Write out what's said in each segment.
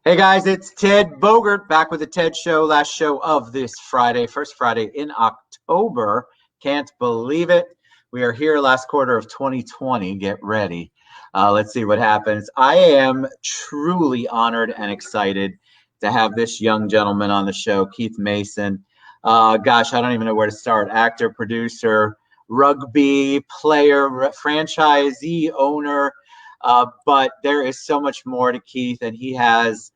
Hey guys, it's Ted Bogert back with the Ted Show, last show of this Friday, first Friday in October. Can't believe it. We are here last quarter of 2020. Get ready. Let's see what happens. I am truly honored and excited to have this young gentleman on the show, Keith Mason. Gosh, I don't even know where to start. Actor, producer, rugby player, franchisee owner. But there is so much more to Keith, and he has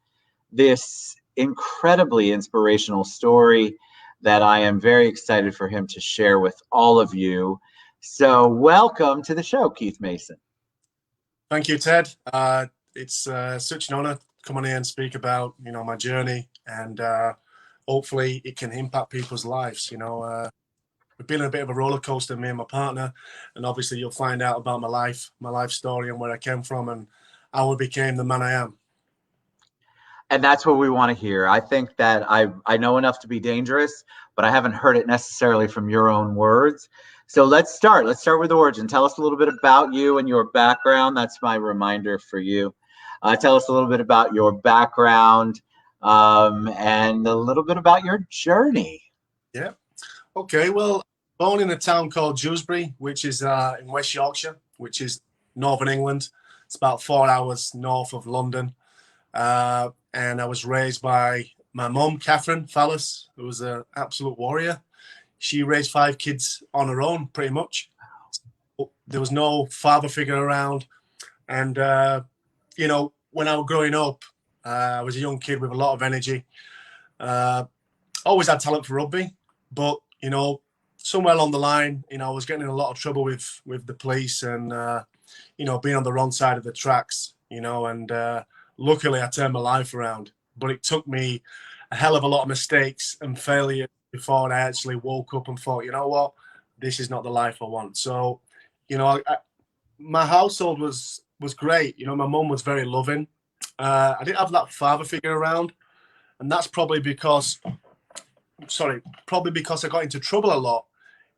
this incredibly inspirational story that I am very excited for him to share with all of you. So, welcome to the show, Keith Mason. Thank you, Ted. It's such an honor to come on here and speak about my journey, and hopefully it can impact people's lives. We've been on a bit of a roller coaster, me and my partner, and obviously you'll find out about my life story and where I came from and how I became the man I am. And that's what we want to hear. I think that I know enough to be dangerous, but I haven't heard it necessarily from your own words. So let's start. Let's start with origin. Tell us a little bit about you and your background. That's my reminder for you. Tell us a little bit about your background and a little bit about your journey. Yeah. Okay. Well, born in a town called Dewsbury, which is in West Yorkshire, which is northern England. It's about 4 hours north of London. And I was raised by my mum, Catherine Fallis, who was an absolute warrior. She raised 5 kids on her own, pretty much. There was no father figure around. And, when I was growing up, I was a young kid with a lot of energy. Always had talent for rugby, but, somewhere along the line, I was getting in a lot of trouble with the police and, being on the wrong side of the tracks, and luckily I turned my life around. But it took me a hell of a lot of mistakes and failure before I actually woke up and thought, you know what, this is not the life I want. So, my household was great. My mum was very loving. I didn't have that father figure around, and that's probably because I got into trouble a lot.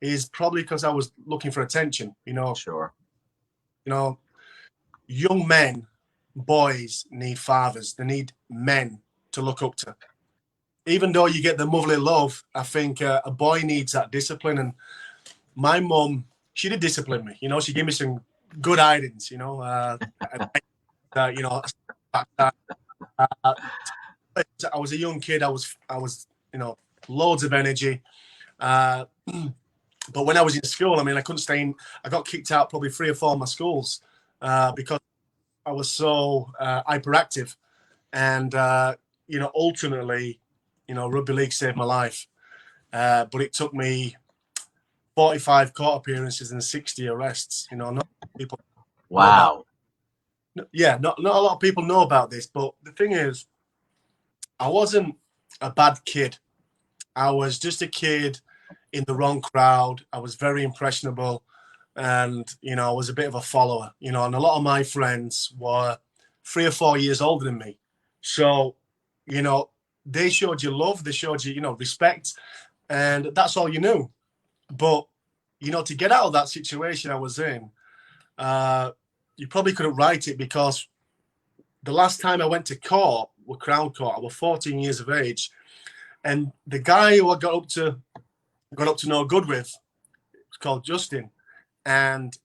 Is probably because I was looking for attention. Sure. Young men, boys need fathers. They need men to look up to. Even though you get the motherly love, I think a boy needs that discipline. And my mum, she did discipline me. She gave me some good items. I was a young kid. I was, loads of energy. But when I was in school, I couldn't stay in. I got kicked out probably 3 or 4 of my schools because I was so hyperactive. And, ultimately, rugby league saved my life. But it took me 45 court appearances and 60 arrests. Not people. Wow. Not a lot of people know about this. But the thing is, I wasn't a bad kid. I was just a kid in the wrong crowd. I was very impressionable. And, I was a bit of a follower, and a lot of my friends were 3 or 4 years older than me. So, they showed you love, they showed you, respect, and that's all you knew. But, to get out of that situation I was in, you probably couldn't write it because the last time I went to court, Crown Court, I was 14 years of age. And the guy who I got up to no good with was called Justin. And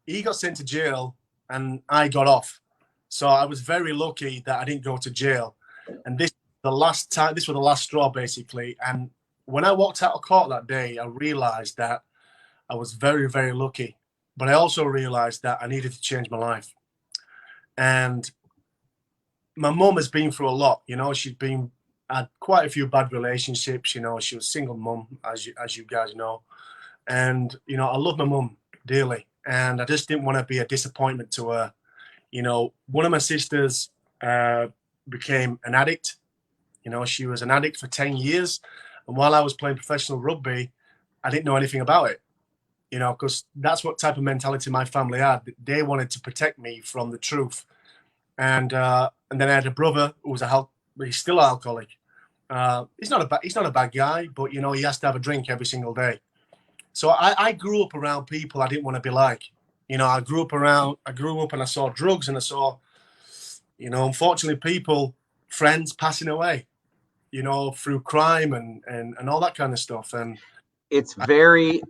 he got sent to jail and I got off. So I was very lucky that I didn't go to jail. And this was the last straw, basically. And when I walked out of court that day, I realized that I was very, very lucky. But I also realized that I needed to change my life. And my mum has been through a lot. She's had quite a few bad relationships. She was a single mum, as you guys know. And, I love my mum dearly. And I just didn't want to be a disappointment to her. One of my sisters became an addict. She was an addict for 10 years. And while I was playing professional rugby, I didn't know anything about it. Because that's what type of mentality my family had. They wanted to protect me from the truth. And then I had a brother who was he's still an alcoholic. He's not a bad guy, but he has to have a drink every single day. So I grew up around people I didn't want to be like. I grew up and I saw drugs and I saw, unfortunately people friends passing away, through crime and all that kind of stuff. And it's very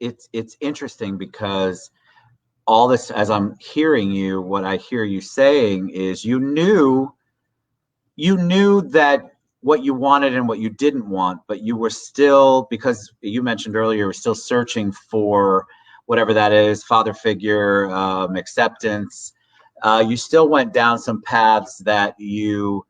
it's interesting because all this, as I'm hearing you, what I hear you saying is you knew that what you wanted and what you didn't want, but you were still, because you mentioned earlier, you were still searching for whatever that is, father figure, acceptance. You still went down some paths that you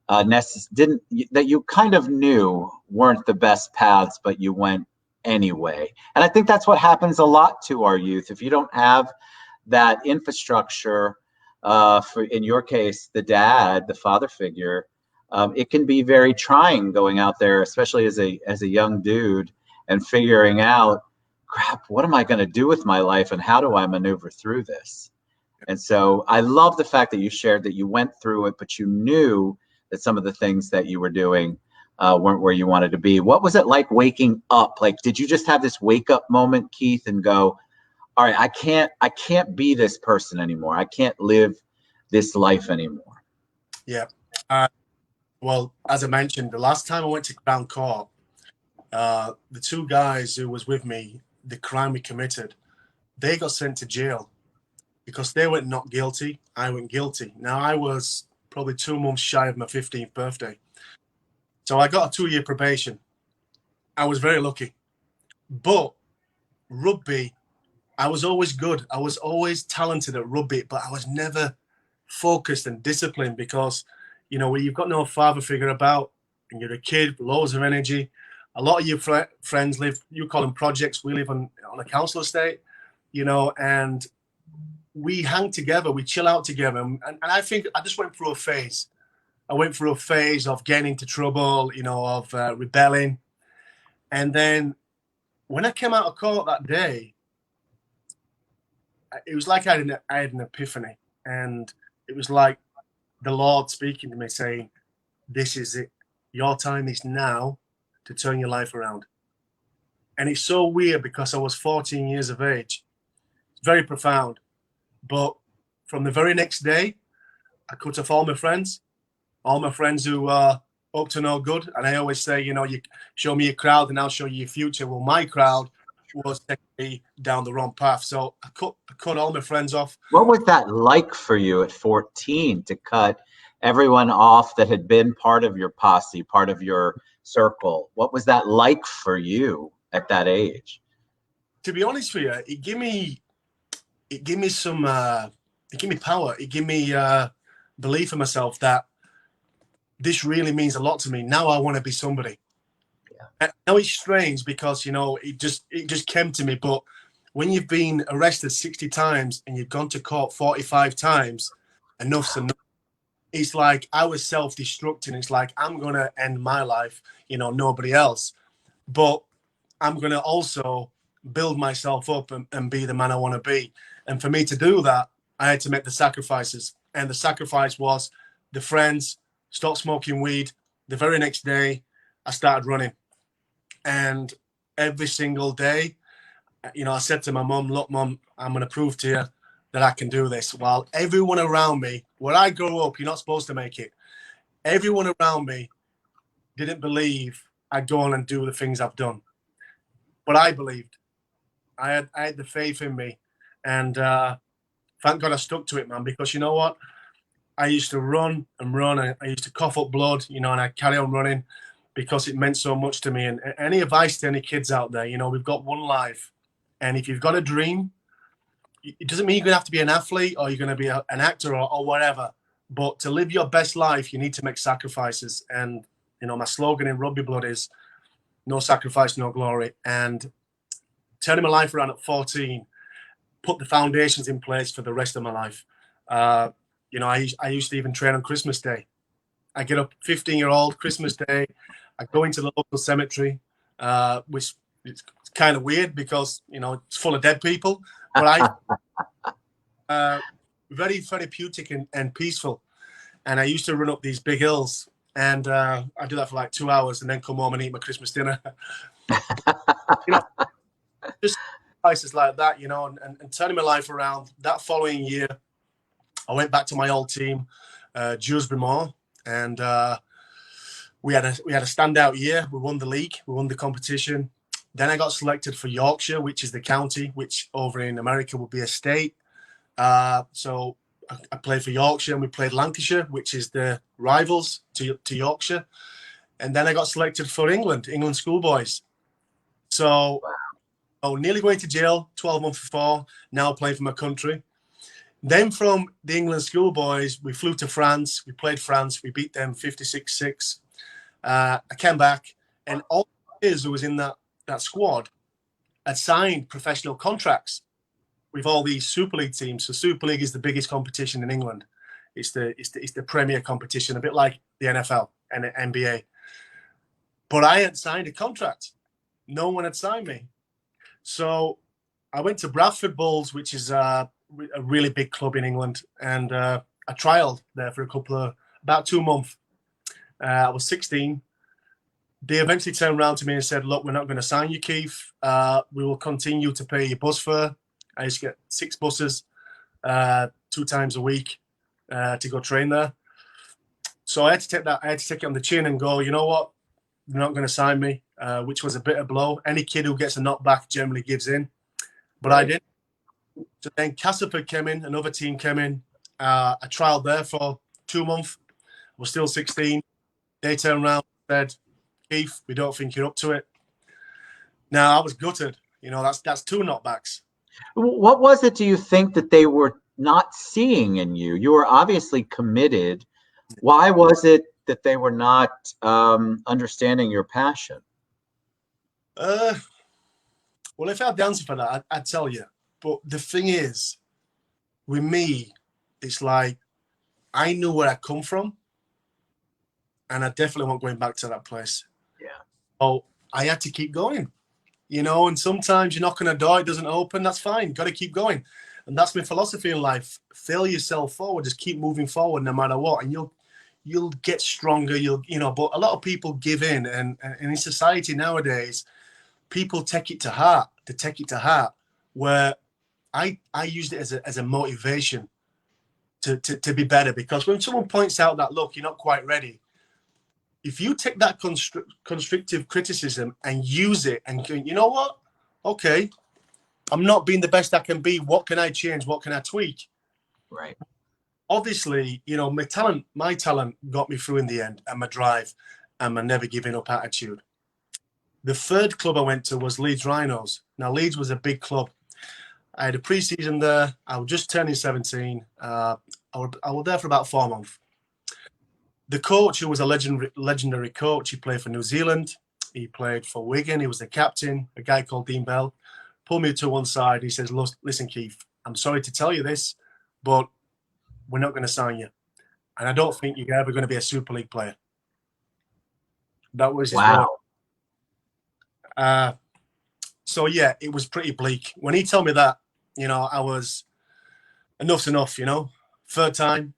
didn't, that you kind of knew weren't the best paths, but you went anyway. And I think that's what happens a lot to our youth. If you don't have that infrastructure, for, in your case, the dad, the father figure, it can be very trying going out there, especially as a young dude, and figuring out, crap, what am I going to do with my life, and how do I maneuver through this? And so I love the fact that you shared that you went through it, but you knew that some of the things that you were doing weren't where you wanted to be. What was it like waking up? Like, did you just have this wake up moment, Keith, and go, all right, I can't be this person anymore. I can't live this life anymore. Yeah. Well, as I mentioned, the last time I went to Crown Court, the two guys who was with me, the crime we committed, they got sent to jail because they went not guilty. I went guilty. Now, I was probably 2 months shy of my 15th birthday. So I got a 2-year probation. I was very lucky. But rugby, I was always good. I was always talented at rugby, but I was never focused and disciplined because, when you've got no father figure about and you're a kid, loads of energy. A lot of your friends live, you call them projects. We live on a council estate, and we hang together, we chill out together. And I think I just went through a phase. I went through a phase of getting into trouble, of rebelling. And then when I came out of court that day, it was like I had an epiphany. And it was like the Lord speaking to me saying, this is it. Your time is now to turn your life around. And it's so weird because I was 14 years of age. It's very profound. But from the very next day, I cut off all my friends who are up to no good. And I always say, you show me your crowd and I'll show you your future. Well, my crowd was taking me down the wrong path. So I cut all my friends off. What was that like for you at 14 to cut everyone off that had been part of your posse, part of your circle? What was that like for you at that age? To be honest with you, it gave me power. It gave me belief in myself that this really means a lot to me. Now I want to be somebody. Yeah. And I know it's strange because, it just came to me. But when you've been arrested 60 times and you've gone to court 45 times, enough's enough. It's like I was self-destructing. It's like I'm going to end my life, nobody else. But I'm going to also build myself up and be the man I want to be. And for me to do that, I had to make the sacrifices. And the sacrifice was the friends, stop smoking weed. The very next day, I started running. And every single day, I said to my mum, look, Mum, I'm going to prove to you that I can do this. While everyone around me, where I grew up, you're not supposed to make it. Everyone around me didn't believe I'd go on and do the things I've done. But I believed. I had the faith in me. And thank God I stuck to it, man, because you know what? I used to run and run. And I used to cough up blood, and I'd carry on running because it meant so much to me. And any advice to any kids out there, we've got one life. And if you've got a dream, it doesn't mean you're going to have to be an athlete or you're going to be an actor or whatever. But to live your best life, you need to make sacrifices. And, my slogan in Rugby Blood is no sacrifice, no glory. And turning my life around at 14, put the foundations in place for the rest of my life. I used to even train on Christmas Day. I get up 15-year-old Christmas Day. I go into the local cemetery, which is kind of weird because, it's full of dead people. But very therapeutic and peaceful. And I used to run up these big hills. And I do that for like 2 hours and then come home and eat my Christmas dinner. Just places like that, and turning my life around. That following year, I went back to my old team, Dewsbury Moor, and we had a standout year. We won the league, we won the competition. Then I got selected for Yorkshire, which is the county, which over in America would be a state. So I played for Yorkshire, and we played Lancashire, which is the rivals to Yorkshire. And then I got selected for England schoolboys. So nearly going to jail 12 months before, now playing for my country. Then from the England schoolboys, we flew to France. We played France. We beat them 56-6. I came back, and all the players who was in that squad had signed professional contracts with all these Super League teams. So Super League is the biggest competition in England. It's the premier competition, a bit like the NFL and the NBA. But I hadn't signed a contract. No one had signed me. So I went to Bradford Bulls, which is a really big club in England, and I trialed there for about 2 months. I was 16. They eventually turned around to me and said, look, we're not going to sign you, Keith. We will continue to pay your bus fare. I used to get 6 buses 2 times a week to go train there. So I had to take it on the chin and go, you know what? They're not going to sign me, which was a bitter blow. Any kid who gets a knockback generally gives in. But I didn't. So then Castleford came in, another team came in. I trialed there for 2 months. I was still 16. They turned around and said, Keith, we don't think you're up to it. Now, I was gutted. You know, that's 2 knockbacks. What was it, do you think, that they were not seeing in you? You were obviously committed. Why was it that they were not understanding your passion? Well, if I had the answer for that, I'd tell you. But the thing is, with me, it's like I knew where I come from, and I definitely wasn't going back to that place. Yeah. So I had to keep going, you know. And sometimes you knock on a door, it doesn't open. That's fine. Got to keep going, and that's my philosophy in life. Fail yourself forward. Just keep moving forward, no matter what, and you'll get stronger. But a lot of people give in, and in society nowadays, people take it to heart. They take it to heart. Where I used it as a motivation to be better, because when someone points out that, look, you're not quite ready, if you take that constructive criticism and use it and go, you know what? Okay, I'm not being the best I can be. What can I change? What can I tweak? Right. Obviously, you know, my talent got me through in the end, and my drive and my never giving up attitude. The third club I went to was Leeds Rhinos. Now, Leeds was a big club. I had a pre-season there. I was just turning 17. I was there for about 4 months. The coach, who was a legendary coach, he played for New Zealand. He played for Wigan. He was the captain, a guy called Dean Bell. Pulled me to one side. He says, listen, Keith, I'm sorry to tell you this, but we're not going to sign you. And I don't think you're ever going to be a Super League player. That was his word. So, yeah, it was pretty bleak. When he told me that, you know, I was, enough's enough, you know. Third time,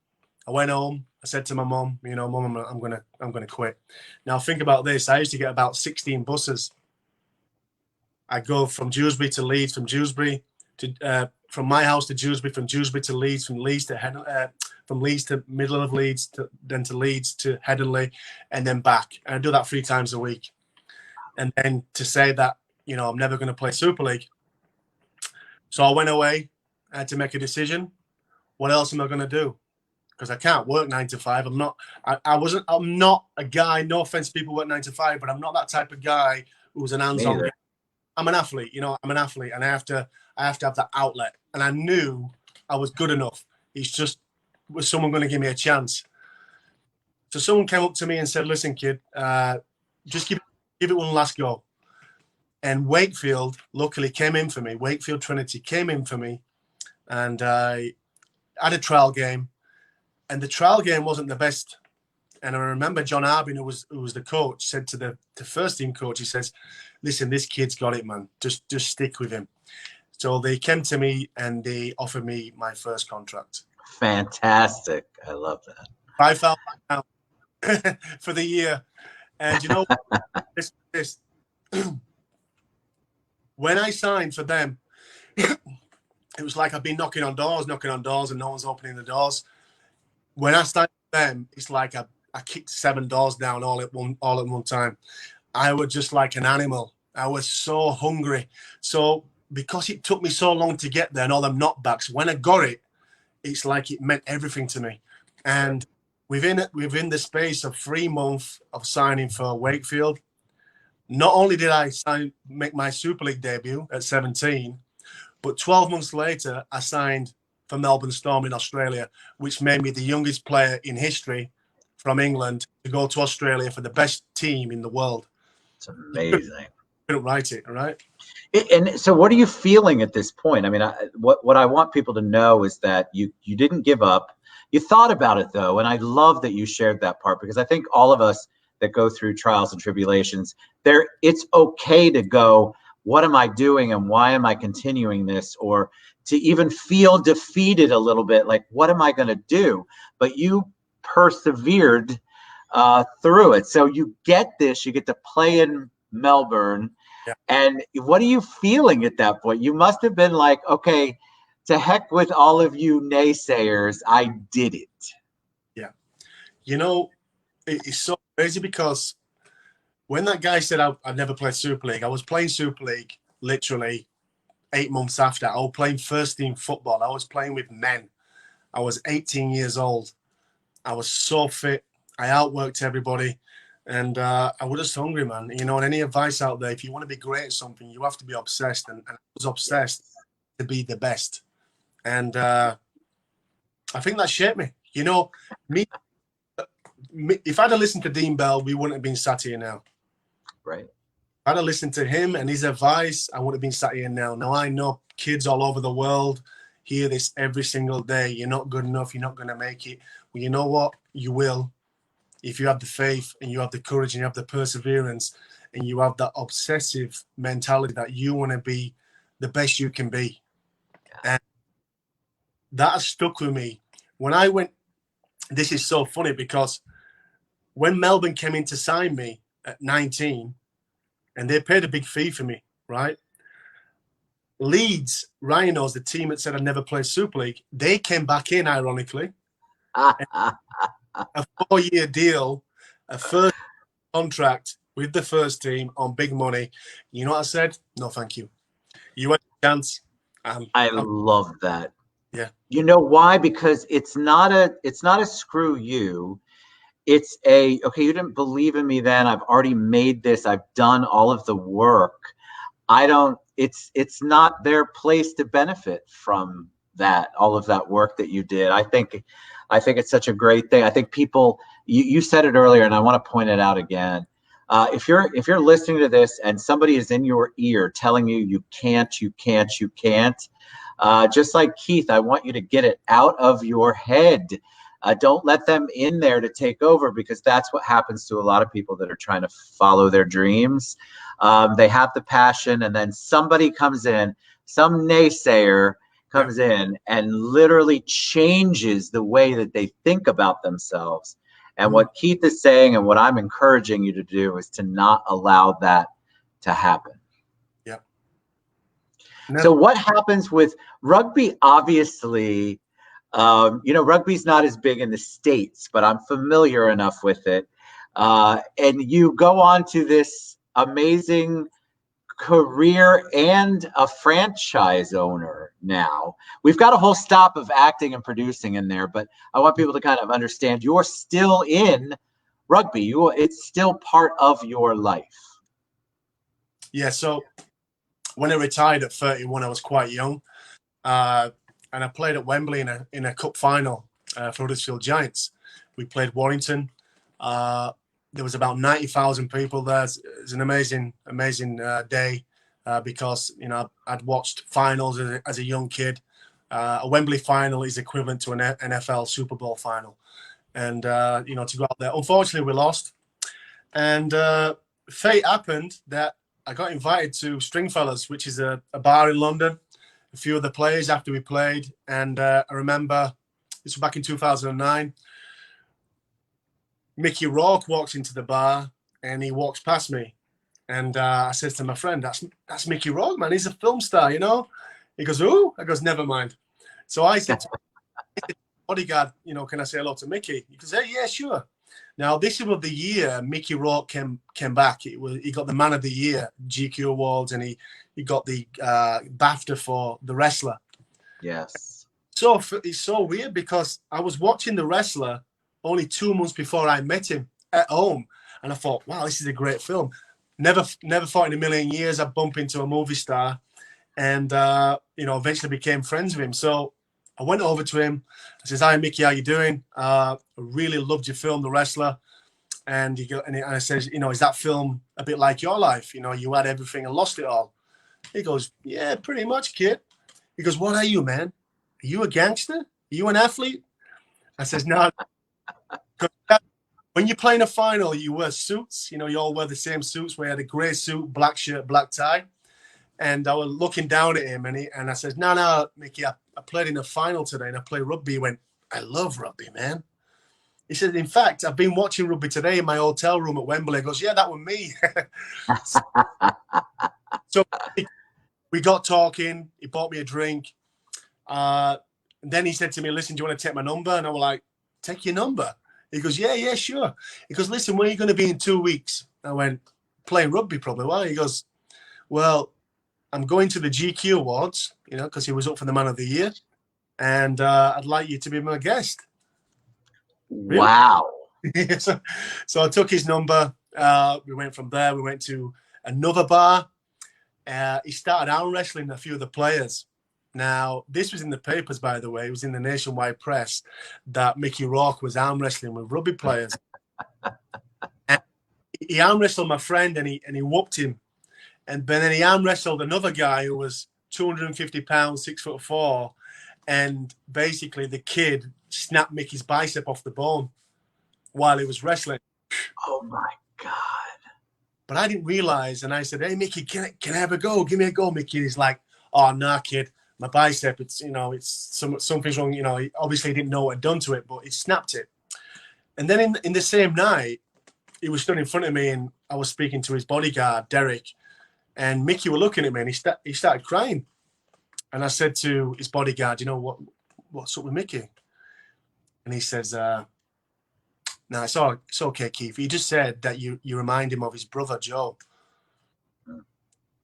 I went home. I said to my mom, you know, Mom, I'm gonna quit. Now think about this. I used to get about 16 buses. I go from Dewsbury to Leeds, from my house to Dewsbury, from Dewsbury to Leeds, from Leeds to middle of Leeds, then to Leeds to Headingley, and then back. And I do that 3 times a week. And then to say that, you know, I'm never going to play Super League. So I went away. I had to make a decision. What else am I going to do? Because I can't work 9 to 5. I'm not a guy, no offense to people who work 9 to 5, but I'm not that type of guy who's an hands-on guy. I'm an athlete, you know, and I have to have that outlet. And I knew I was good enough. It's just, was someone going to give me a chance? So someone came up to me and said, listen, kid, just give it one last go. And Wakefield, luckily, came in for me. Wakefield Trinity came in for me. And I had a trial game. And the trial game wasn't the best. And I remember John Arbin, who was the coach, said to the first team coach, he says, listen, this kid's got it, man. Just stick with him. So they came to me and they offered me my first contract. Fantastic. I love that. £5,000 for the year. And you know, this when I signed for them, it was like I've been knocking on doors, and no one's opening the doors. When I signed for them, it's like I I kicked 7 doors down all at one time. I was just like an animal. I was so hungry. So because it took me so long to get there and all them knockbacks, when I got it, it's like it meant everything to me. And within the space of 3 months of signing for Wakefield, not only did I make my Super League debut at 17, but 12 months later, I signed for Melbourne Storm in Australia, which made me the youngest player in history from England to go to Australia for the best team in the world. It's amazing. Couldn't write it, all right? And so what are you feeling at this point? I mean, what I want people to know is that you didn't give up. You thought about it, though, and I love that you shared that part, because I think all of us that go through trials and tribulations, it's okay to go, what am I doing and why am I continuing this? Or to even feel defeated a little bit, like, what am I going to do? But you persevered through it. So you get this, you get to play in Melbourne. Yeah. And what are you feeling at that point? You must have been like, okay, to heck with all of you naysayers, I did it. Yeah. You know, it's so crazy because when that guy said I'd never played Super League, I was playing Super League literally 8 months after. I was playing first team football. I was playing with men. I was 18 years old. I was so fit. I outworked everybody. And I was just hungry, man. You know, and any advice out there, if you want to be great at something, you have to be obsessed. And I was obsessed to be the best. And I think that shaped me. You know, if I'd have listened to Dean Bell, we wouldn't have been sat here now. Right. If I'd have listened to him and his advice, I would have been sat here now. Now I know kids all over the world hear this every single day. You're not good enough. You're not going to make it. Well, you know what? You will. If you have the faith and you have the courage and you have the perseverance and you have that obsessive mentality that you want to be the best you can be. And that has stuck with me. When I went, this is so funny because when Melbourne came in to sign me at 19 and they paid a big fee for me, right? Leeds Rhinos, the team that said I'd never play Super League, they came back in, ironically. A 4-year deal, a first contract with the first team on big money. You know what I said? No, thank you. You had a chance. I love that. Yeah. You know why? Because it's not a screw you. It's okay, you didn't believe in me then. I've already made this. I've done all of the work. It's not their place to benefit from that, all of that work that you did. I think it's such a great thing. I think people, you said it earlier, and I want to point it out again. If you're listening to this and somebody is in your ear telling you you can't, just like Keith, I want you to get it out of your head. Don't let them in there to take over, because that's what happens to a lot of people that are trying to follow their dreams. They have the passion, and then somebody comes in, some naysayer comes in and literally changes the way that they think about themselves. And what Keith is saying and what I'm encouraging you to do is to not allow that to happen. Yep. So what happens with rugby? Obviously, rugby's not as big in the States, but I'm familiar enough with it. And you go on to this amazing career and a franchise owner now. We've got a whole stop of acting and producing in there, but I want people to kind of understand you're still in rugby. It's still part of your life. Yeah, so when I retired at 31, I was quite young. And I played at Wembley in a cup final for Huddersfield Giants. We played Warrington. There was about 90,000 people there. It was an amazing day because, I'd watched finals as a young kid. A Wembley final is equivalent to an NFL Super Bowl final. And, to go out there. Unfortunately, we lost. And fate happened that I got invited to Stringfellas, which is a bar in London. A few of the players after we played. And I remember, this was back in 2009, Mickey Rourke walks into the bar and he walks past me. And I says to my friend, that's Mickey Rourke, man. He's a film star, He goes, who? I goes, never mind. So I said to my bodyguard, can I say hello to Mickey? He goes, hey, yeah, sure. Now, this was the year Mickey Rourke came back. He got the Man of the Year GQ awards, and he got the BAFTA for The Wrestler. Yes. So it's so weird because I was watching The Wrestler only 2 months before I met him at home, and I thought, wow, this is a great film. Never thought in a million years I'd bump into a movie star, and eventually became friends with him. So I went over to him. I says, "Hi, Mickey, how you doing? I really loved your film, The Wrestler." And I says, "Is that film a bit like your life? You had everything and lost it all." He goes, "Yeah, pretty much, kid." He goes, "What are you, man? Are you a gangster? Are you an athlete?" I says, "No." When you play in a final, you wear suits. You all wear the same suits. We had a grey suit, black shirt, black tie. And I was looking down at him, and I said, "No, Mickey, I played in a final today, and I play rugby." He went, "I love rugby, man." He said, "In fact, I've been watching rugby today in my hotel room at Wembley." He goes, "Yeah, that was me." So we got talking. He bought me a drink. And then he said to me, "Listen, do you want to take my number?" And I was like, "Take your number?" He goes, "Yeah, sure." He goes, "Listen, where are you going to be in 2 weeks?" I went, "Playing rugby, probably." Why? He goes, "Well, I'm going to the GQ Awards, because he was up for the Man of the Year, and I'd like you to be my guest." Wow. Really? So I took his number. We went from there. We went to another bar. He started arm wrestling a few of the players. Now, this was in the papers, by the way. It was in the nationwide press that Mickey Rourke was arm wrestling with rugby players. And he arm wrestled my friend, and he whooped him. And then he arm wrestled another guy who was 250 pounds, 6'4", and basically the kid snapped Mickey's bicep off the bone while he was wrestling. Oh my God. But I didn't realize, and I said, "Hey, Mickey, can I have a go? Give me a go, Mickey." And he's like, "Oh, nah, kid, my bicep, it's something's wrong." He obviously didn't know what had done to it, but he snapped it. And then in the same night, he was stood in front of me, and I was speaking to his bodyguard, Derek. And Mickey were looking at me, and he started crying. And I said to his bodyguard, "What's up with Mickey?" And he says, "No, it's okay, Keith. He just said that you remind him of his brother, Joe."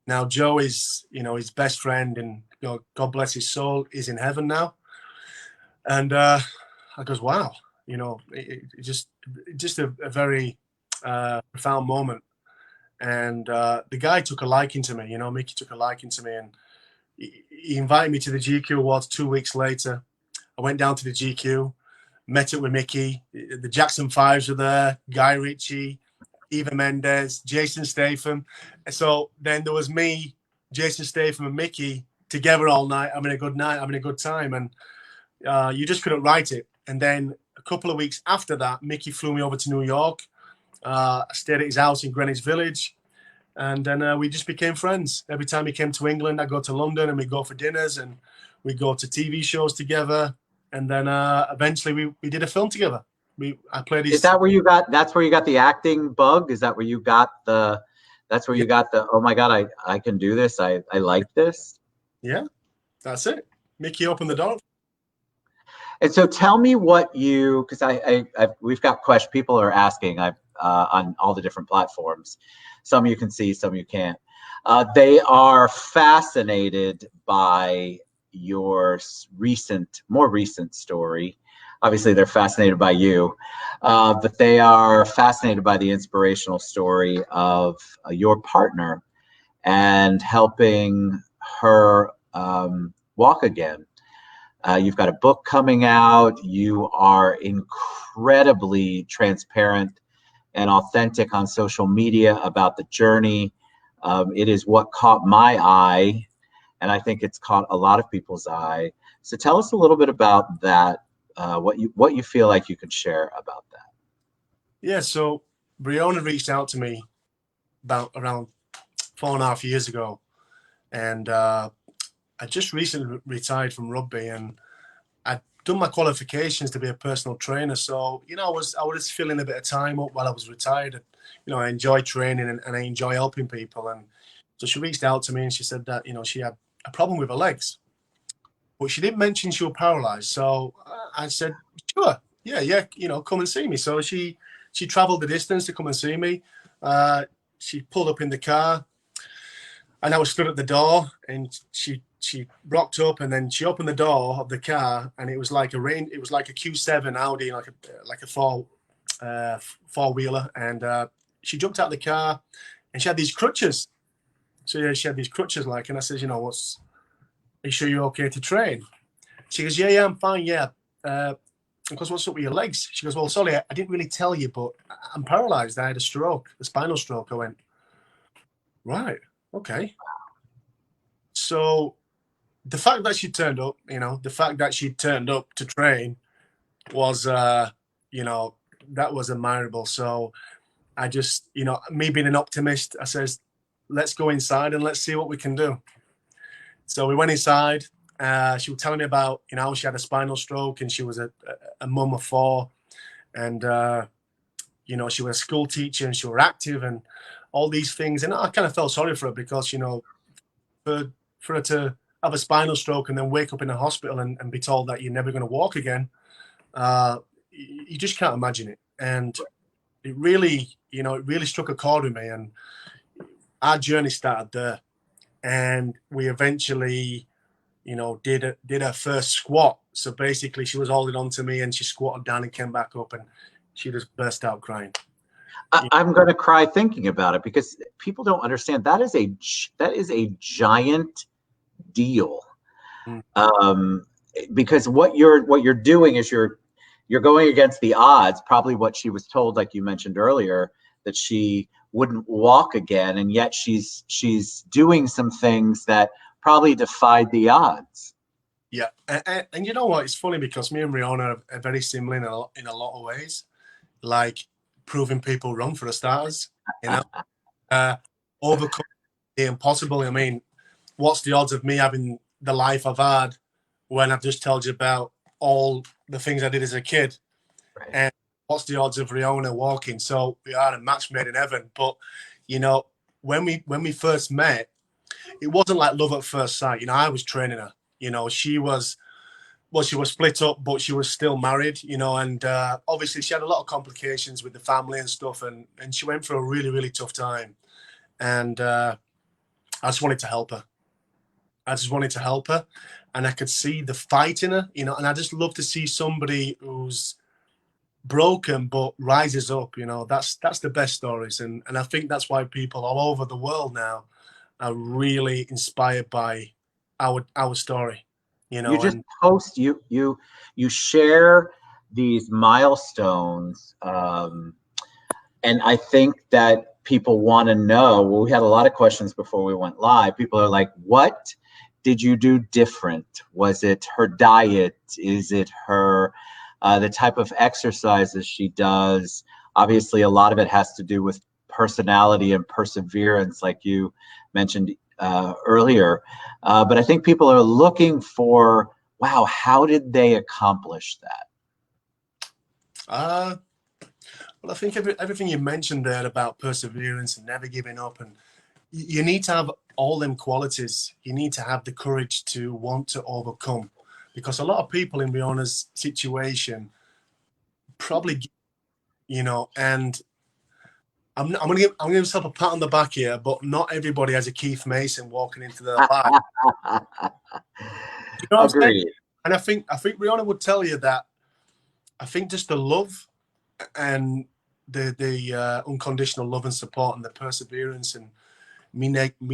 Now, Joe is, his best friend, and God bless his soul, is in heaven now. And I goes, "Wow, just a very profound moment." And the guy took a liking to me. Mickey took a liking to me, and he invited me to the GQ Awards 2 weeks later. I went down to the GQ, met up with Mickey. The Jackson Fives were there, Guy Ritchie, Eva Mendes, Jason Statham. So then there was me, Jason Statham, and Mickey together all night, having a good time. And you just couldn't write it. And then a couple of weeks after that, Mickey flew me over to New York. I stayed at his house in Greenwich Village. And then we just became friends. Every time he came to England, I'd go to London, and we'd go for dinners, and we'd go to TV shows together. And then eventually we did a film together. I played his... Is that where you got, that's where you got the acting bug? Is that where you got that's where you got the, oh my God, I can do this. I like this. Yeah, that's it. Mickey opened the door. And so tell me what you, because we've got questions, people are asking on all the different platforms. Some you can see, some you can't. They are fascinated by your more recent story. Obviously, they're fascinated by you, but they are fascinated by the inspirational story of your partner and helping her walk again. You've got a book coming out. You are incredibly transparent and authentic on social media about the journey. It is what caught my eye, and I think it's caught a lot of people's eye. So tell us a little bit about that, what you feel like you could share about that. Yeah, so Brianna reached out to me about around 4.5 years ago, and I just recently retired from rugby, and I'd done my qualifications to be a personal trainer. So, I was filling a bit of time up while I was retired. I enjoy training and I enjoy helping people. And so she reached out to me and she said that, she had a problem with her legs, but she didn't mention she was paralyzed. So I said, sure, yeah, come and see me. So she traveled the distance to come and see me. She pulled up in the car, and I was stood at the door, and she rocked up, and then she opened the door of the car, and it was like a Q7 Audi, like a four-wheeler, and she jumped out of the car, and she had these crutches. So yeah, she had these crutches, like, and I said, are you sure you're okay to train? She goes, yeah, I'm fine, yeah. Because what's up with your legs? She goes, well, sorry, I didn't really tell you, but I'm paralyzed. I had a spinal stroke. I went, right, okay. So the fact that she turned up, to train was, that was admirable. So I just, me being an optimist, I says, let's go inside and let's see what we can do. So we went inside. She was telling me about, she had a spinal stroke, and she was a mum of 4, and she was a school teacher, and she was active, and all these things. And I kind of felt sorry for her because, for her to have a spinal stroke and then wake up in a hospital and be told that you're never going to walk again, you just can't imagine it. And it really, struck a chord with me. And our journey started there, and we eventually, did her first squat. So basically, she was holding on to me, and she squatted down and came back up, and she just burst out crying. I'm going to cry thinking about it, because people don't understand that is a giant deal. Because what you're doing is you're going against the odds. Probably what she was told, like you mentioned earlier, that she wouldn't walk again, and yet she's doing some things that probably defied the odds. Yeah, and you know what? It's funny because me and Rihanna are very similar in a lot of ways, like proving people wrong for the starters. Overcome the impossible. I mean, what's the odds of me having the life I've had when I've just told you about all the things I did as a kid? Right. And what's the odds of Rihanna walking? So we are a match made in heaven. But when we first met, it wasn't like love at first sight. I was training her. She was split up, but she was still married. And obviously she had a lot of complications with the family and stuff, and she went through a really, really tough time. And I just wanted to help her. And I could see the fight in her, and I just love to see somebody who's broken but rises up. That's the best stories, and I think that's why people all over the world now are really inspired by our story. You just post, you share these milestones, and I think that people want to know. Well, we had a lot of questions before we went live. People are like, what did you do different? Was it her diet? Is it her the type of exercises she does? Obviously, a lot of it has to do with personality and perseverance, like you mentioned earlier. But I think people are looking for, wow, how did they accomplish that? Well, I think everything you mentioned there about perseverance and never giving up, and you need to have all them qualities. You need to have the courage to want to overcome, because a lot of people in Rihanna's situation probably, and I'm gonna give myself a pat on the back here, but not everybody has a Keith Mason walking into their life. You know what I'm saying? And I think Rihanna would tell you that. I think just the love and the unconditional love and support and the perseverance and me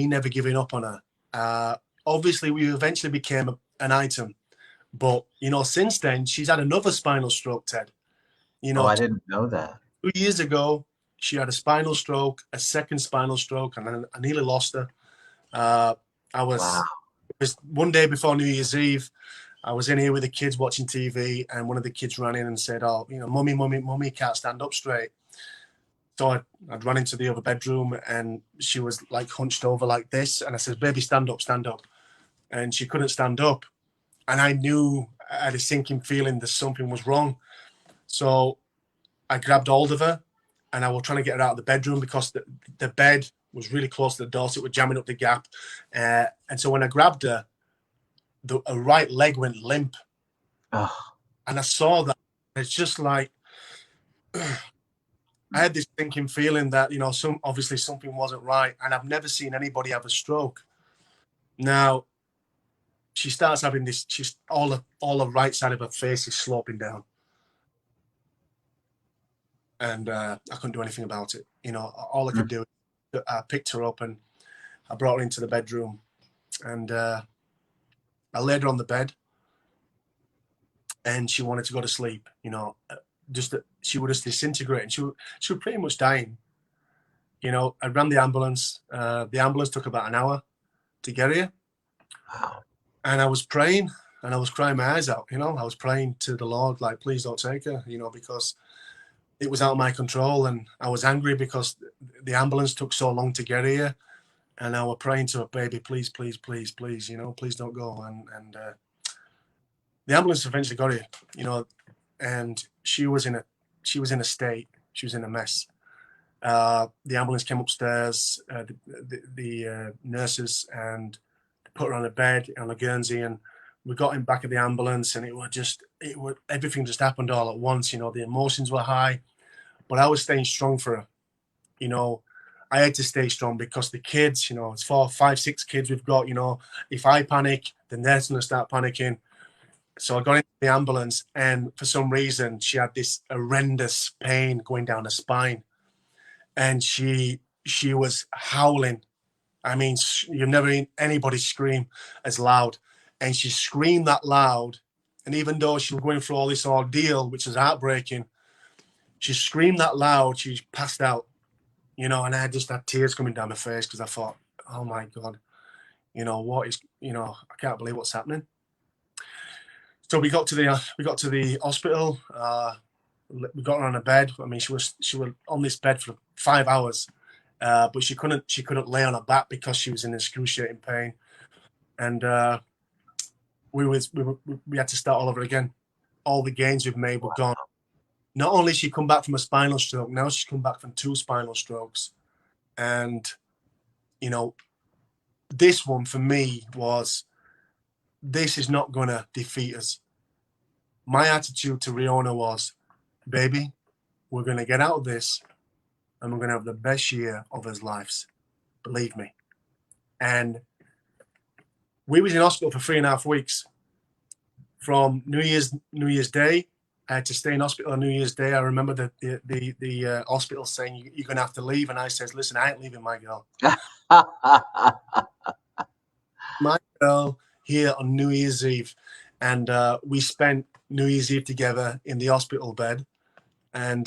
never giving up on her. Obviously, we eventually became an item, but since then she's had another spinal stroke, Ted. I didn't know that. 2 years ago, she had a spinal stroke, a second spinal stroke, and then I nearly lost her. It was one day before New Year's Eve. I was in here with the kids watching TV, and one of the kids ran in and said, "Oh, mummy can't stand up straight." So I'd run into the other bedroom, and she was like hunched over like this. And I said, "Baby, stand up." And she couldn't stand up. And I knew, I had a sinking feeling that something was wrong. So I grabbed hold of her, and I was trying to get her out of the bedroom because the bed was really close to the door, so it was jamming up the gap. And so when I grabbed her, her right leg went limp. And I saw that. it's just like I had this thinking feeling that, you know, obviously something wasn't right, and I've never seen anybody have a stroke. Now she starts having this. She's all the right side of her face is sloping down, and I couldn't do anything about it. You know, all I could do, I picked her up and I brought her into the bedroom, and I laid her on the bed, and she wanted to go to sleep. You know, she was just disintegrating. She was pretty much dying. You know, I ran the ambulance. The ambulance took about an hour to get here. Wow. And I was praying and I was crying my eyes out. You know, I was praying to the Lord, like, please don't take her, you know, because it was out of my control. And I was angry because the ambulance took so long to get here. And I was praying to her, baby, please, please, please, please, you know, please don't go. And the ambulance eventually got here, you know, and she was in a state. She was in a mess. The ambulance came upstairs, the nurses, and put her on a bed on a Guernsey, and we got him back at the ambulance, and everything just happened all at once. You know, the emotions were high, but I was staying strong for her. You know, I had to stay strong because the kids, you know, it's 4, 5, 6 kids we've got. You know, if I panic, then they're going to start panicking. So I got into the ambulance, and for some reason, she had this horrendous pain going down her spine, and she was howling. I mean, you've never heard anybody scream as loud. And she screamed that loud. And even though she was going through all this ordeal, which was heartbreaking, she screamed that loud. She passed out, you know, and I just had tears coming down my face because I thought, oh my God, you know, what is, you know, I can't believe what's happening. So we got to the hospital. We got her on a bed. I mean, she was on this bed for 5 hours. But she couldn't lay on her back because she was in excruciating pain, and we had to start all over again. All the gains we've made were gone. Not only she come back from a spinal stroke, now she's come back from 2 spinal strokes, and you know, this one for me was, this is not going to defeat us. My attitude to Riona was, baby, we're going to get out of this, and we're going to have the best year of his lives. Believe me. And we was in hospital for 3.5 weeks. From New Year's Day, I had to stay in hospital on New Year's Day. I remember the hospital saying, you're going to have to leave. And I says, listen, I ain't leaving my girl. My girl here on New Year's Eve. And we spent New Year's Eve together in the hospital bed. And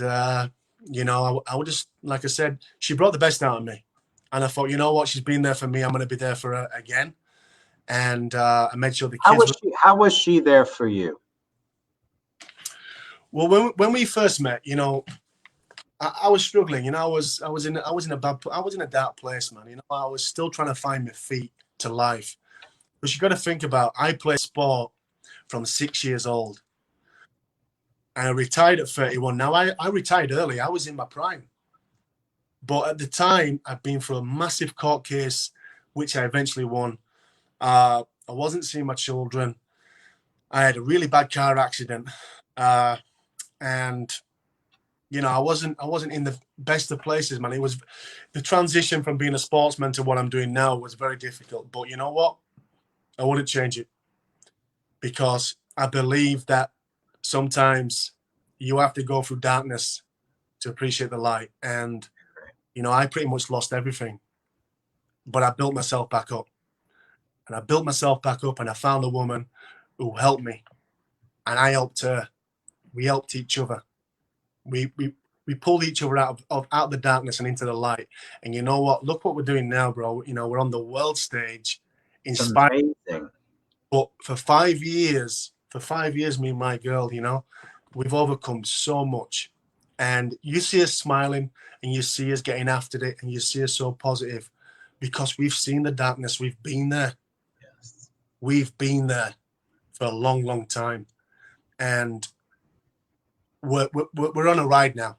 you know, I would just, like I said, she brought the best out of me. And I thought, you know what? She's been there for me. I'm going to be there for her again. And I made sure the kids. How was she there for you? Well, when we first met, you know, I was struggling. You know, I was in a dark place, man. You know, I was still trying to find my feet to life. But you got to think about, I played sport from 6 years old. And I retired at 31. Now, I retired early. I was in my prime. But at the time, I'd been through a massive court case, which I eventually won. I wasn't seeing my children. I had a really bad car accident. And, you know, I wasn't in the best of places, man. It was the transition from being a sportsman to what I'm doing now was very difficult. But you know what? I wouldn't change it, because I believe that sometimes you have to go through darkness to appreciate the light. And, you know, I pretty much lost everything, but I built myself back up. And I built myself back up, and I found a woman who helped me, and I helped her. We helped each other. We pulled each other out of the darkness and into the light. And you know what? Look what we're doing now, bro. You know, we're on the world stage. Inspiring. But for 5 years, me and my girl, you know, we've overcome so much. And you see us smiling, and you see us getting after it, and you see us so positive, because we've seen the darkness. We've been there. Yes. We've been there for a long, long time. And we're on a ride now.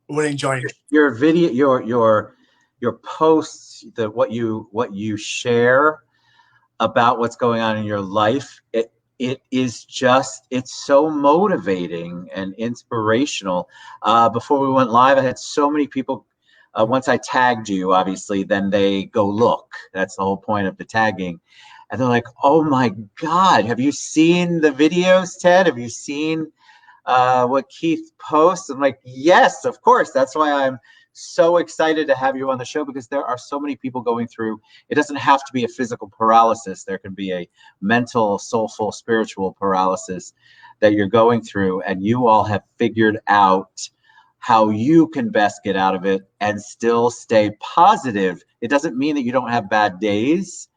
We're enjoying it. Your video, your posts, what you share about what's going on in your life, it is just, it's so motivating and inspirational. Before we went live, I had so many people. Once I tagged you, obviously, then they go look. That's the whole point of the tagging. And they're like, oh my God, have you seen the videos, Ted? Have you seen what Keith posts? I'm like, yes, of course. That's why I'm so excited to have you on the show, because there are so many people going through. It doesn't have to be a physical paralysis. There can be a mental, soulful, spiritual paralysis that you're going through, and you all have figured out how you can best get out of it and still stay positive. It doesn't mean that you don't have bad days.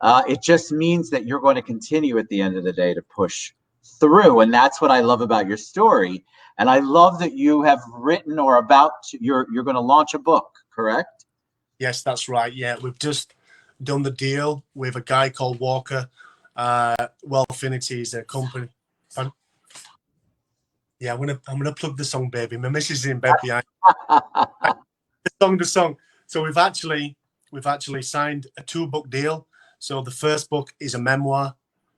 It just means that you're going to continue at the end of the day to push through. And that's what I love about your story. And I love that you have written, or you're going to launch a book, correct? Yes, that's right. Yeah, we've just done the deal with a guy called Walker. Wellfinity is a company. Yeah, I'm gonna plug the song, baby. My missus is in bed behind. The song. So we've actually signed a 2-book deal. So the first book is a memoir.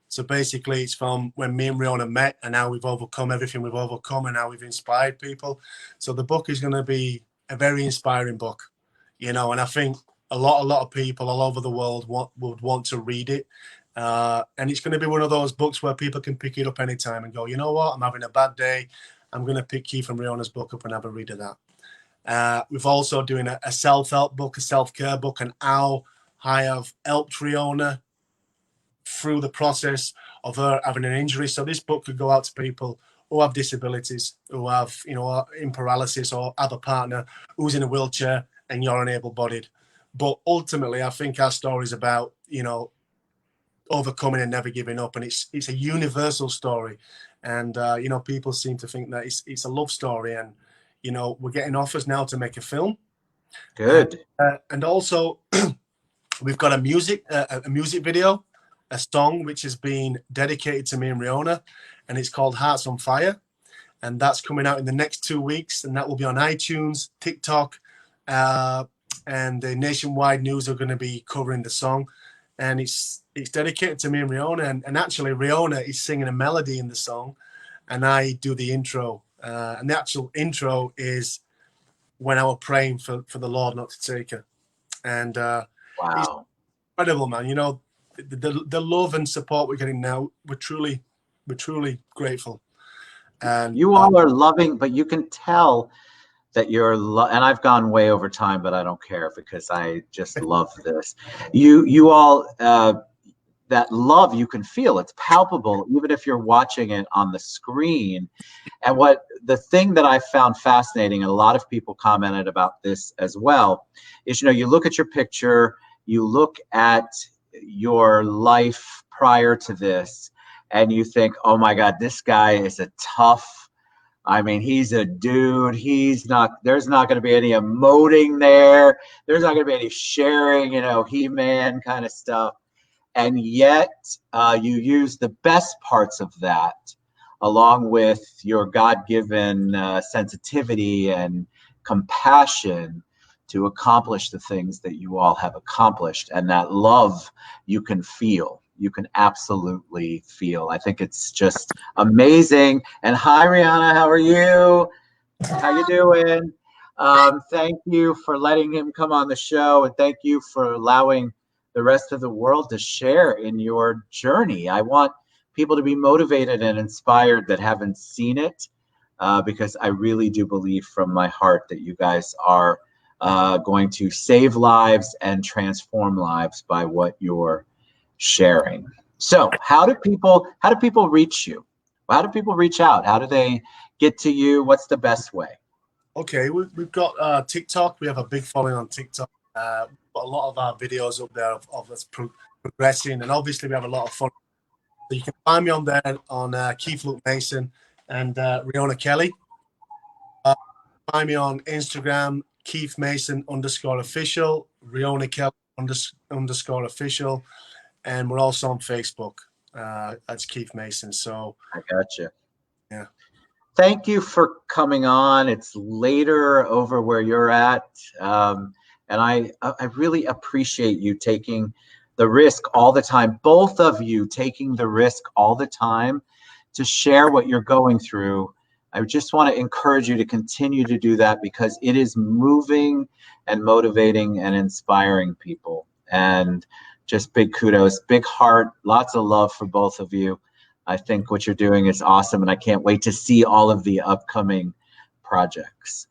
So basically, it's from when me and Riona met, and how we've overcome everything we've overcome, and how we've inspired people. So the book is going to be a very inspiring book, and I think a lot of people all over the world would want to read it. And it's going to be one of those books where people can pick it up anytime and go, you know what, I'm having a bad day. I'm going to pick Keith and Riona's book up and have a read of that. We've also doing a self-help book, a self-care book, and how I have helped Riona through the process of her having an injury. So this book could go out to people who have disabilities, who have, are in paralysis, or have a partner who's in a wheelchair and you're unable-bodied. But ultimately, I think our story is about, overcoming and never giving up. And it's a universal story. And, people seem to think that it's a love story. And, we're getting offers now to make a film. Good. And also, we've got a music video, a song which has been dedicated to me and Riona, and it's called Hearts on Fire. And that's coming out in the next 2 weeks, and that will be on iTunes, TikTok, and the nationwide news are going to be covering the song. And it's dedicated to me and Riona, and actually Riona is singing a melody in the song, and I do the intro. And the actual intro is when I was praying for the Lord not to take her. And wow, it's incredible, man. The love and support we're getting now, we're truly grateful. And you all are loving, but you can tell that you're and I've gone way over time, but I don't care, because I just love this. You all, that love, you can feel, it's palpable, even if you're watching it on the screen. And the thing that I found fascinating, and a lot of people commented about this as well, is, you look at your picture, you look at your life prior to this, and you think, oh my God, this guy is a tough, he's a dude. There's not going to be any emoting there. There's not going to be any sharing, He-Man kind of stuff. And yet you use the best parts of that, along with your God-given sensitivity and compassion, to accomplish the things that you all have accomplished. And that love you can feel. You can absolutely feel. I think it's just amazing. And hi, Rihanna, how are you? How you doing? Thank you for letting him come on the show, and thank you for allowing the rest of the world to share in your journey. I want people to be motivated and inspired that haven't seen it, because I really do believe from my heart that you guys are going to save lives and transform lives by what you're sharing. So how do people reach you? How do people reach out? How do they get to you? What's the best way? Okay, we've got TikTok. We have a big following on TikTok. We've got a lot of our videos up there of us progressing, and obviously we have a lot of fun. So you can find me on there on Keith Luke Mason and Riona Kelly. Find me on Instagram, Keith Mason _official, Riona Kelly _official, and we're also on Facebook. That's Keith Mason. So I gotcha. Yeah. Thank you for coming on. It's later over where you're at, and I really appreciate you taking the risk all the time, both of you taking the risk all the time to share what you're going through. I just want to encourage you to continue to do that because it is moving and motivating and inspiring people. And just big kudos, big heart, lots of love for both of you. I think what you're doing is awesome, and I can't wait to see all of the upcoming projects.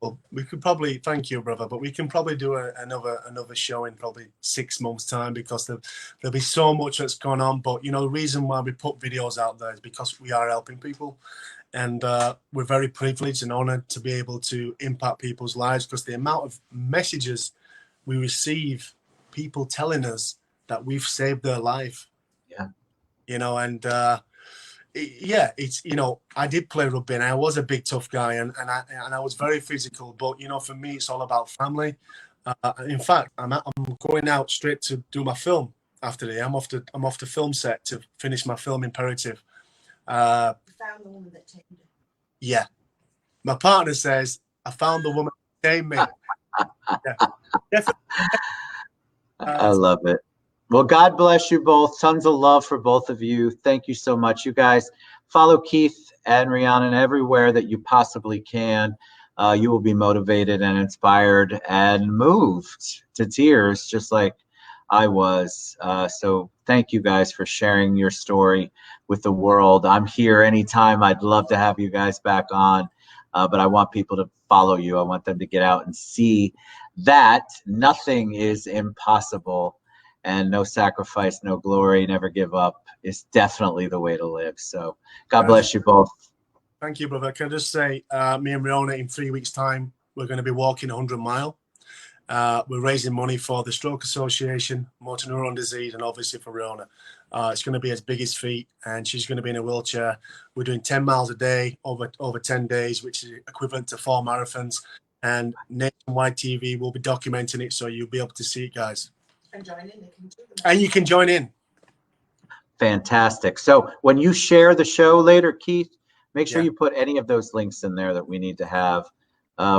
Well, we could probably, thank you, brother, but we can probably do another show in probably 6 months' time because there'll be so much that's gone on. But, you know, the reason why we put videos out there is because we are helping people. And we're very privileged and honored to be able to impact people's lives because the amount of messages we receive, people telling us that we've saved their life. Yeah. You know, and yeah, it's, you know, I did play rugby and I was a big tough guy and I was very physical, but you know, for me it's all about family. In fact, I'm going out straight to do my film after today. I'm off to film set to finish my film Imperative. Found the woman that tamed her. Yeah, my partner says I found the woman that tamed me. Yeah, definitely. I love it. Well, God bless you both. Tons of love for both of you. Thank you so much. You guys follow Keith and Rhiannon everywhere that you possibly can. You will be motivated and inspired and moved to tears, just like I was. So thank you guys for sharing your story with the world. I'm here anytime. I'd love to have you guys back on, but I want people to follow you. I want them to get out and see that nothing is impossible. And no sacrifice, no glory, never give up is definitely the way to live. So God bless you both. Thank you, brother. Can I just say, me and Riona, in 3 weeks' time, we're going to be walking 100 mile. We're raising money for the Stroke Association, motor neuron disease, and obviously for Riona. It's going to be his biggest feat, and she's going to be in a wheelchair. We're doing 10 miles a day over 10 days, which is equivalent to 4 marathons. And Nationwide TV will be documenting it, so you'll be able to see it, guys. And join in. And you can join in. Fantastic. So when you share the show later, Keith, make sure Yeah. you put any of those links in there that we need to have.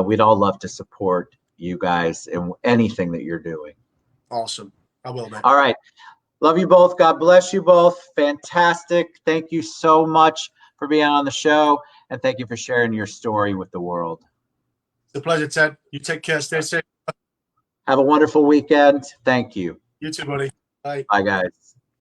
We'd all love to support you guys in anything that you're doing. Awesome. I will, man. All right. Love you both. God bless you both. Fantastic. Thank you so much for being on the show. And thank you for sharing your story with the world. It's a pleasure, Ted. You take care. Stay safe. Have a wonderful weekend. Thank you. You too, buddy. Bye. Bye, guys.